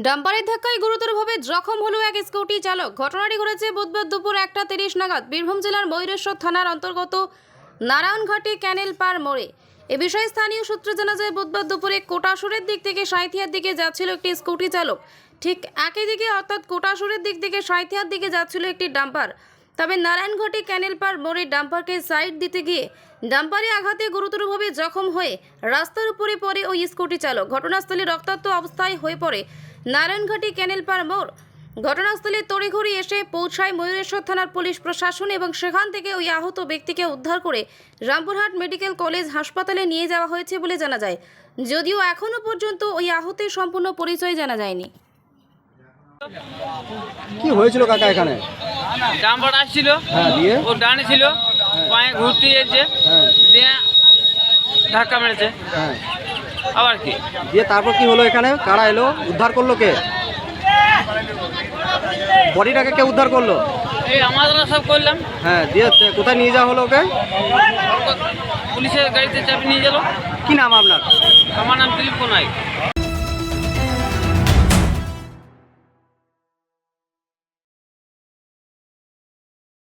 ডাম্পারের ধাক্কায় গুরুতরভাবে জখম হলো এক স্কুটি চালক। ঘটনাটি ঘটেছে বুধবার দুপুর 1:30 নাগাদ বীরভূম জেলার ময়ূরেশ্বর থানার অন্তর্গত নারায়ণঘাটি ক্যানেল পার মোড়ে। এ বিষয়ে স্থানীয় সূত্রে জানা যায়, বুধবার দুপুরে কোটাসুরের দিক থেকে সাঁইথিয়ার দিকে যাচ্ছিল একটি স্কুটি চালক। ঠিক একই দিকে অর্থাৎ কোটাসুরের দিক থেকে সাঁইথিয়ার দিকে যাচ্ছিল একটি ডাম্পার। তবে নারায়ণঘাটি ক্যানেল পার মোড়ে ডাম্পারকে সাইড দিতে গিয়ে ডাম্পারে আঘাতে গুরুতরভাবে জখম হয়ে রাস্তার উপরে পড়ে ওই স্কুটি চালক। ঘটনাস্থলে রক্তাক্ত অবস্থায় হয়ে পড়ে নারায়ণঘাটি ক্যানেল পার মোড়। ঘটনাস্থলে তড়িঘড়ি এসে পৌঁছায় ময়ূরেশ্বর থানার পুলিশ প্রশাসন এবং সেখান থেকে ওই আহত ব্যক্তিকে উদ্ধার করে রামপুরহাট মেডিকেল কলেজ হাসপাতালে নিয়ে যাওয়া হয়েছে বলে জানা যায়, যদিও এখনও পর্যন্ত ওই আহতের সম্পূর্ণ পরিচয় জানা যায়নি। কি হয়েছিল কাকা এখানে? ডাম্পার আসছিল, হ্যাঁ, দিয়ে ও ডানে ছিল, পায়ে ঘুরতে যেছে, হ্যাঁ দিয়ে ধাক্কা মেরেছে। হ্যাঁ আবার কি দিয়ে তারপর কি হলো? এখানে কারা এলো? উদ্ধার করলো কে? বডিটাকে কে উদ্ধার করলো? এই আমরা সব করলাম, হ্যাঁ, দিয়ে কোথায় নিয়ে যাওয়া হলো ওকে? পুলিশের গাড়িতে চাপে নিয়ে গেল। কি নাম আপনার? আমার নাম দিলীপ নাইক।